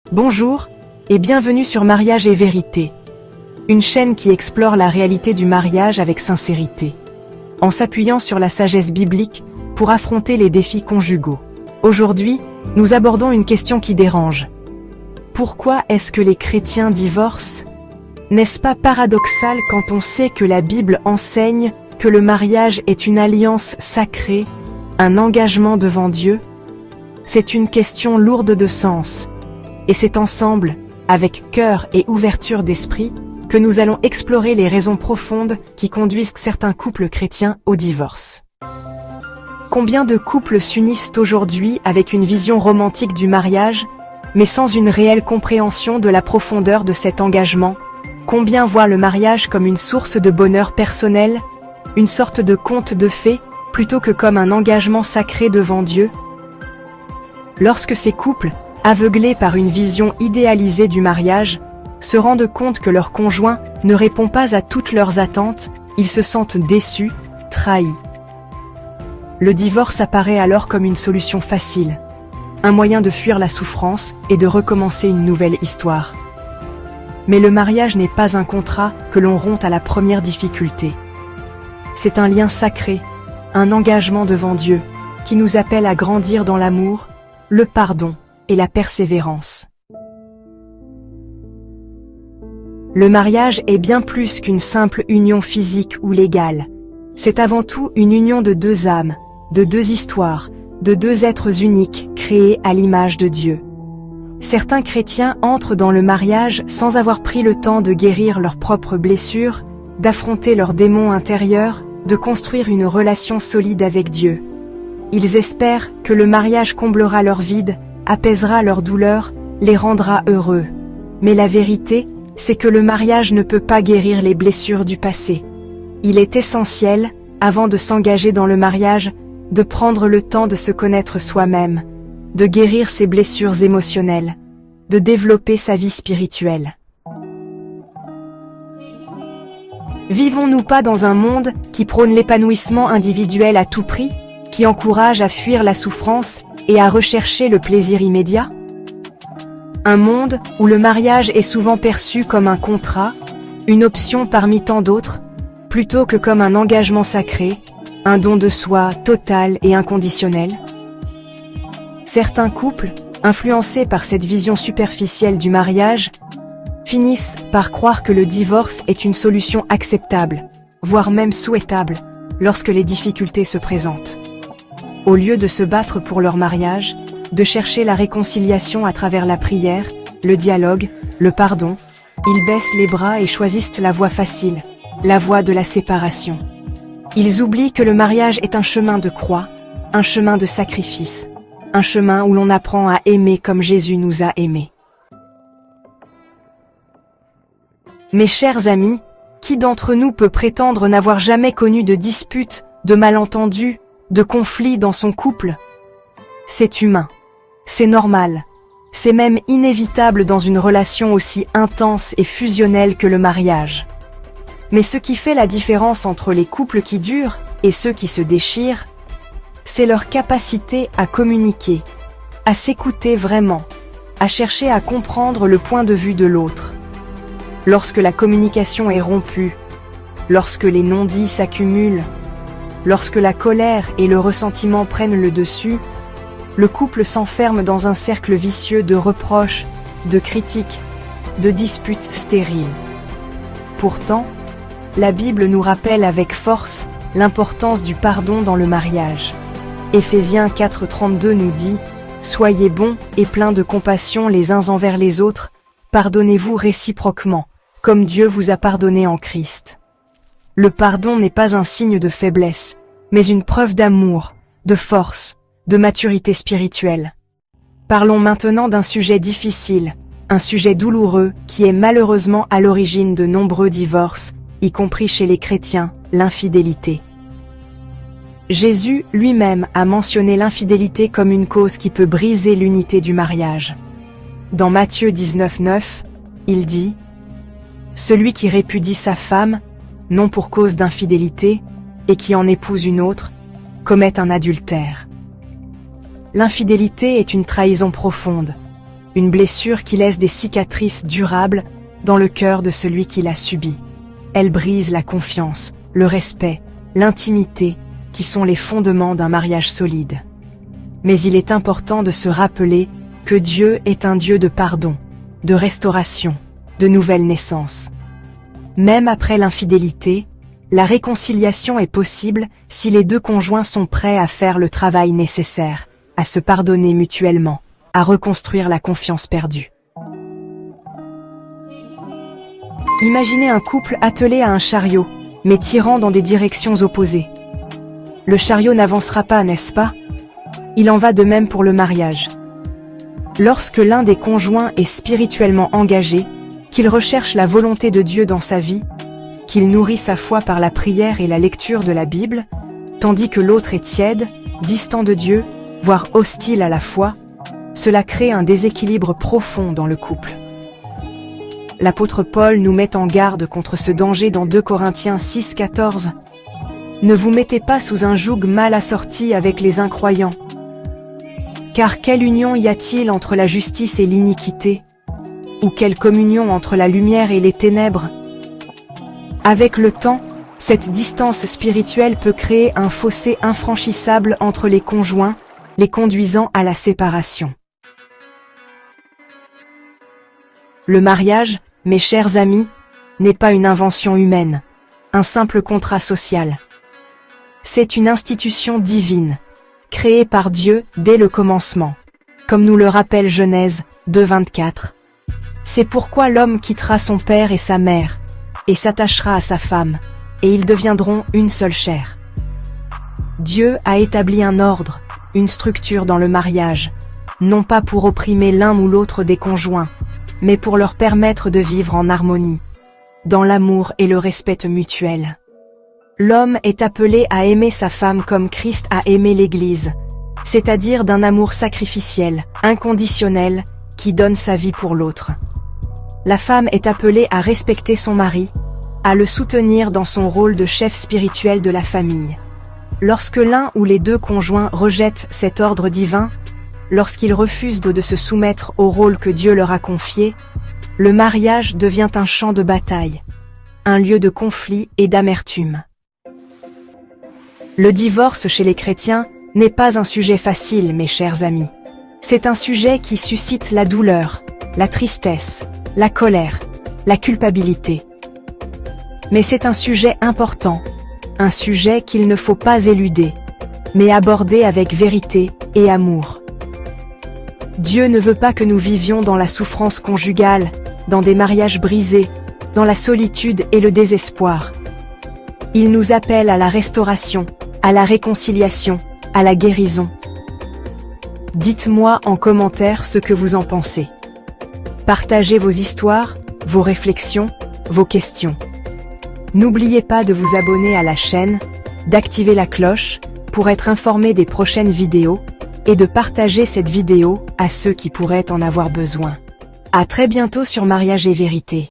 Bonjour et bienvenue sur Mariage et Vérité, une chaîne qui explore la réalité du mariage avec sincérité, en s'appuyant sur la sagesse biblique pour affronter les défis conjugaux. Aujourd'hui, nous abordons une question qui dérange. Pourquoi est-ce que les chrétiens divorcent? N'est-ce pas paradoxal quand on sait que la Bible enseigne que le mariage est une alliance sacrée, un engagement devant Dieu? C'est une question lourde de sens. Et c'est ensemble, avec cœur et ouverture d'esprit, que nous allons explorer les raisons profondes qui conduisent certains couples chrétiens au divorce. Combien de couples s'unissent aujourd'hui avec une vision romantique du mariage, mais sans une réelle compréhension de la profondeur de cet engagement? Combien voient le mariage comme une source de bonheur personnel, une sorte de conte de fées, plutôt que comme un engagement sacré devant Dieu? Lorsque ces couples, aveuglés par une vision idéalisée du mariage, se rendent compte que leur conjoint ne répond pas à toutes leurs attentes, ils se sentent déçus, trahis. Le divorce apparaît alors comme une solution facile, un moyen de fuir la souffrance et de recommencer une nouvelle histoire. Mais le mariage n'est pas un contrat que l'on rompt à la première difficulté. C'est un lien sacré, un engagement devant Dieu, qui nous appelle à grandir dans l'amour, le pardon et la persévérance. Le mariage est bien plus qu'une simple union physique ou légale. C'est avant tout une union de deux âmes, de deux histoires, de deux êtres uniques créés à l'image de Dieu. Certains chrétiens entrent dans le mariage sans avoir pris le temps de guérir leurs propres blessures, d'affronter leurs démons intérieurs, de construire une relation solide avec Dieu. Ils espèrent que le mariage comblera leur vide, apaisera leur douleur, les rendra heureux. Mais la vérité, c'est que le mariage ne peut pas guérir les blessures du passé. Il est essentiel, avant de s'engager dans le mariage, de prendre le temps de se connaître soi-même, de guérir ses blessures émotionnelles, de développer sa vie spirituelle. Vivons-nous pas dans un monde qui prône l'épanouissement individuel à tout prix, qui encourage à fuir la souffrance et à rechercher le plaisir immédiat? Un monde où le mariage est souvent perçu comme un contrat, une option parmi tant d'autres, plutôt que comme un engagement sacré, un don de soi total et inconditionnel. Certains couples, influencés par cette vision superficielle du mariage, finissent par croire que le divorce est une solution acceptable, voire même souhaitable, lorsque les difficultés se présentent. Au lieu de se battre pour leur mariage, de chercher la réconciliation à travers la prière, le dialogue, le pardon, ils baissent les bras et choisissent la voie facile, la voie de la séparation. Ils oublient que le mariage est un chemin de croix, un chemin de sacrifice, un chemin où l'on apprend à aimer comme Jésus nous a aimés. Mes chers amis, qui d'entre nous peut prétendre n'avoir jamais connu de disputes, de malentendus, de conflits dans son couple? C'est humain, c'est normal, c'est même inévitable dans une relation aussi intense et fusionnelle que le mariage. Mais ce qui fait la différence entre les couples qui durent et ceux qui se déchirent, c'est leur capacité à communiquer, à s'écouter vraiment, à chercher à comprendre le point de vue de l'autre. Lorsque la communication est rompue, lorsque les non-dits s'accumulent, lorsque la colère et le ressentiment prennent le dessus, le couple s'enferme dans un cercle vicieux de reproches, de critiques, de disputes stériles. Pourtant, la Bible nous rappelle avec force l'importance du pardon dans le mariage. Éphésiens 4:32 nous dit « Soyez bons et pleins de compassion les uns envers les autres, pardonnez-vous réciproquement, comme Dieu vous a pardonné en Christ. » Le pardon n'est pas un signe de faiblesse, mais une preuve d'amour, de force, de maturité spirituelle. Parlons maintenant d'un sujet difficile, un sujet douloureux qui est malheureusement à l'origine de nombreux divorces, y compris chez les chrétiens, l'infidélité. Jésus lui-même a mentionné l'infidélité comme une cause qui peut briser l'unité du mariage. Dans Matthieu 19:9, il dit « Celui qui répudie sa femme, non pour cause d'infidélité, et qui en épouse une autre, commet un adultère. » L'infidélité est une trahison profonde, une blessure qui laisse des cicatrices durables dans le cœur de celui qui l'a subie. Elle brise la confiance, le respect, l'intimité, qui sont les fondements d'un mariage solide. Mais il est important de se rappeler que Dieu est un Dieu de pardon, de restauration, de nouvelle naissance. Même après l'infidélité, la réconciliation est possible si les deux conjoints sont prêts à faire le travail nécessaire, à se pardonner mutuellement, à reconstruire la confiance perdue. Imaginez un couple attelé à un chariot, mais tirant dans des directions opposées. Le chariot n'avancera pas, n'est-ce pas? Il en va de même pour le mariage. Lorsque l'un des conjoints est spirituellement engagé, qu'il recherche la volonté de Dieu dans sa vie, qu'il nourrit sa foi par la prière et la lecture de la Bible, tandis que l'autre est tiède, distant de Dieu, voire hostile à la foi, cela crée un déséquilibre profond dans le couple. L'apôtre Paul nous met en garde contre ce danger dans 2 Corinthiens 6,14. « Ne vous mettez pas sous un joug mal assorti avec les incroyants. Car quelle union y a-t-il entre la justice et l'iniquité? Ou quelle communion entre la lumière et les ténèbres? » Avec le temps, cette distance spirituelle peut créer un fossé infranchissable entre les conjoints, les conduisant à la séparation. Le mariage, mes chers amis, n'est pas une invention humaine, un simple contrat social. C'est une institution divine, créée par Dieu dès le commencement, comme nous le rappelle Genèse 2,24. C'est pourquoi l'homme quittera son père et sa mère, et s'attachera à sa femme, et ils deviendront une seule chair. Dieu a établi un ordre, une structure dans le mariage, non pas pour opprimer l'un ou l'autre des conjoints, mais pour leur permettre de vivre en harmonie, dans l'amour et le respect mutuel. L'homme est appelé à aimer sa femme comme Christ a aimé l'Église, c'est-à-dire d'un amour sacrificiel, inconditionnel, qui donne sa vie pour l'autre. La femme est appelée à respecter son mari, à le soutenir dans son rôle de chef spirituel de la famille. Lorsque l'un ou les deux conjoints rejettent cet ordre divin, lorsqu'ils refusent de se soumettre au rôle que Dieu leur a confié, le mariage devient un champ de bataille, un lieu de conflit et d'amertume. Le divorce chez les chrétiens n'est pas un sujet facile, mes chers amis. C'est un sujet qui suscite la douleur, la tristesse, la colère, la culpabilité. Mais c'est un sujet important, un sujet qu'il ne faut pas éluder, mais aborder avec vérité et amour. Dieu ne veut pas que nous vivions dans la souffrance conjugale, dans des mariages brisés, dans la solitude et le désespoir. Il nous appelle à la restauration, à la réconciliation, à la guérison. Dites-moi en commentaire ce que vous en pensez. Partagez vos histoires, vos réflexions, vos questions. N'oubliez pas de vous abonner à la chaîne, d'activer la cloche pour être informé des prochaines vidéos, et de partager cette vidéo à ceux qui pourraient en avoir besoin. À très bientôt sur Mariage et Vérité.